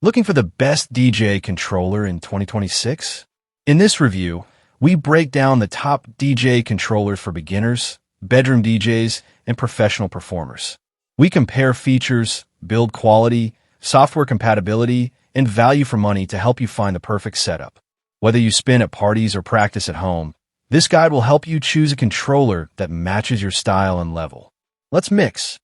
Looking for the best DJ controller in 2026? In this review, we break down the top DJ controllers for beginners, bedroom DJs, and professional performers. We compare features, build quality, software compatibility, and value for money to help you find the perfect setup. Whether you spin at parties or practice at home, this guide will help you choose a controller that matches your style and level. Let's mix.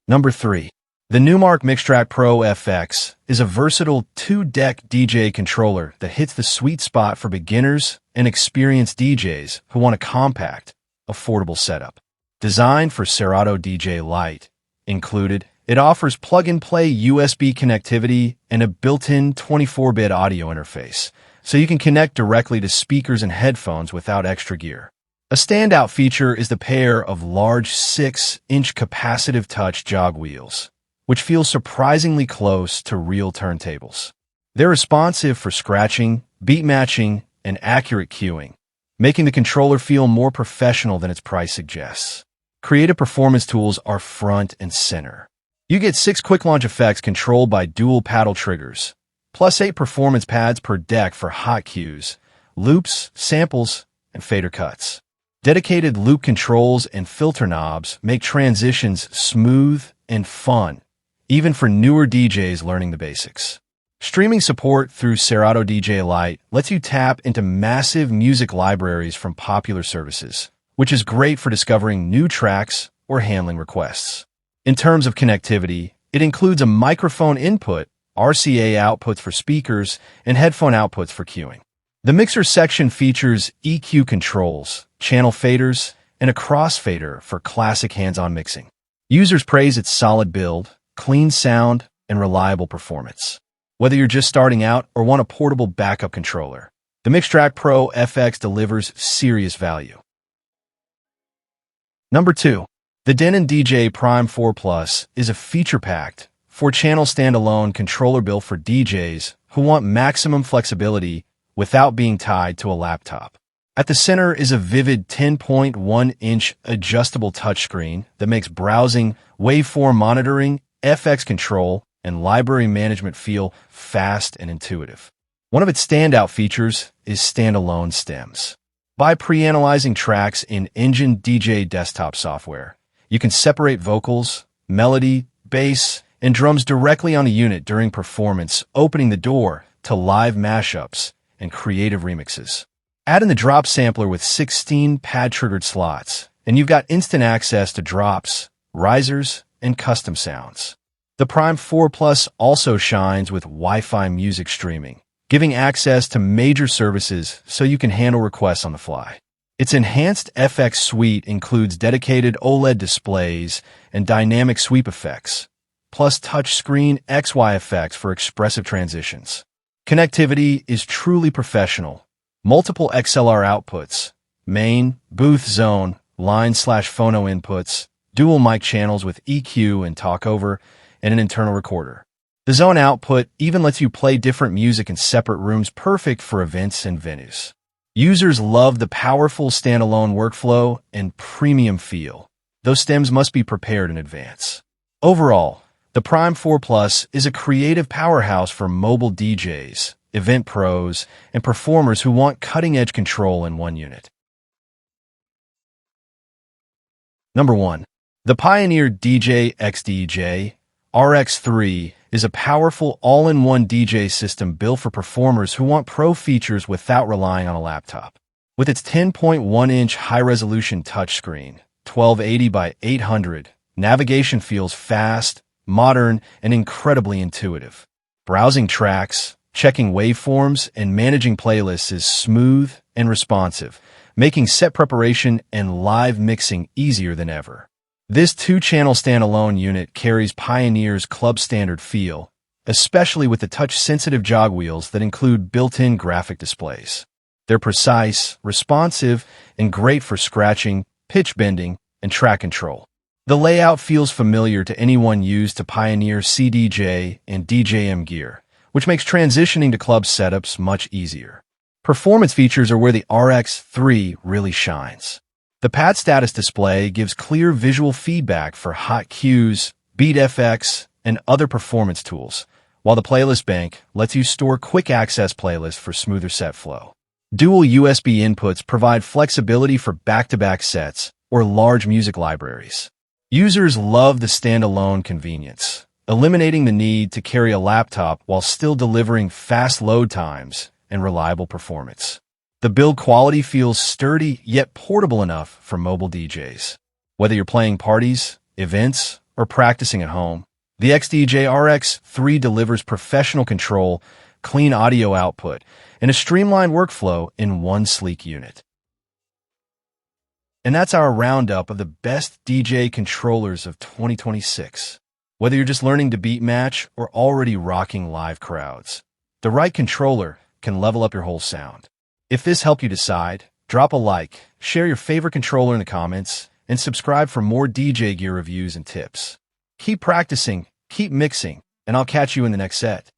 Number 3. The Numark Mixtrack Pro FX is a versatile 2-deck DJ controller that hits the sweet spot for beginners and experienced DJs who want a compact, affordable setup. Designed for Serato DJ Lite included, it offers plug-and-play USB connectivity and a built-in 24-bit audio interface, so you can connect directly to speakers and headphones without extra gear. A standout feature is the pair of large 6-inch capacitive touch jog wheels, which feel surprisingly close to real turntables. They're responsive for scratching, beat matching, and accurate cueing, making the controller feel more professional than its price suggests. Creative performance tools are front and center. You get 6 quick launch effects controlled by dual paddle triggers, plus 8 performance pads per deck for hot cues, loops, samples, and fader cuts. Dedicated loop controls and filter knobs make transitions smooth and fun, even for newer DJs learning the basics. Streaming support through Serato DJ Lite lets you tap into massive music libraries from popular services, which is great for discovering new tracks or handling requests. In terms of connectivity, it includes a microphone input, RCA outputs for speakers, and headphone outputs for cueing. The mixer section features EQ controls, channel faders, and a crossfader for classic hands-on mixing. Users praise its solid build, clean sound, and reliable performance. Whether you're just starting out or want a portable backup controller, the Mixtrack Pro FX delivers serious value. Number 2. The Denon DJ Prime 4 Plus is a feature-packed, 4-channel standalone controller built for DJs who want maximum flexibility without being tied to a laptop. At the center is a vivid 10.1-inch adjustable touchscreen that makes browsing, waveform monitoring, FX control, and library management feel fast and intuitive. One of its standout features is standalone stems. By pre-analyzing tracks in Engine DJ desktop software, you can separate vocals, melody, bass, and drums directly on the unit during performance, opening the door to live mashups and creative remixes. Add in the drop sampler with 16 pad-triggered slots, and you've got instant access to drops, risers, and custom sounds. The Prime 4 Plus also shines with Wi-Fi music streaming, giving access to major services so you can handle requests on the fly. Its enhanced FX suite includes dedicated OLED displays and dynamic sweep effects, plus touchscreen XY effects for expressive transitions. Connectivity is truly professional. Multiple XLR outputs, main, booth zone, line/phono inputs, dual mic channels with EQ and talkover, and an internal recorder. The zone output even lets you play different music in separate rooms, perfect for events and venues. Users love the powerful standalone workflow and premium feel. Those stems must be prepared in advance. Overall, the Prime 4 Plus is a creative powerhouse for mobile DJs, event pros, and performers who want cutting-edge control in one unit. Number 1. The Pioneer DJ XDJ RX3 is a powerful all-in-one DJ system built for performers who want pro features without relying on a laptop. With its 10.1-inch high-resolution touchscreen, 1280 by 800, navigation feels fast, modern, and incredibly intuitive. Browsing tracks, checking waveforms, and managing playlists is smooth and responsive, making set preparation and live mixing easier than ever. This 2-channel standalone unit carries Pioneer's club standard feel, especially with the touch-sensitive jog wheels that include built-in graphic displays. They're precise, responsive, and great for scratching, pitch bending, and track control. The layout feels familiar to anyone used to Pioneer CDJ and DJM gear, which makes transitioning to club setups much easier. Performance features are where the RX3 really shines. The pad status display gives clear visual feedback for hot cues, beat FX, and other performance tools, while the Playlist Bank lets you store quick-access playlists for smoother set flow. Dual USB inputs provide flexibility for back-to-back sets or large music libraries. Users love the standalone convenience, eliminating the need to carry a laptop while still delivering fast load times and reliable performance. The build quality feels sturdy yet portable enough for mobile DJs. Whether you're playing parties, events, or practicing at home, the XDJ RX3 delivers professional control, clean audio output, and a streamlined workflow in one sleek unit. And that's our roundup of the best DJ controllers of 2026. Whether you're just learning to beat match or already rocking live crowds, the right controller can level up your whole sound. If this helped you decide, drop a like, share your favorite controller in the comments, and subscribe for more DJ gear reviews and tips. Keep practicing, keep mixing, and I'll catch you in the next set.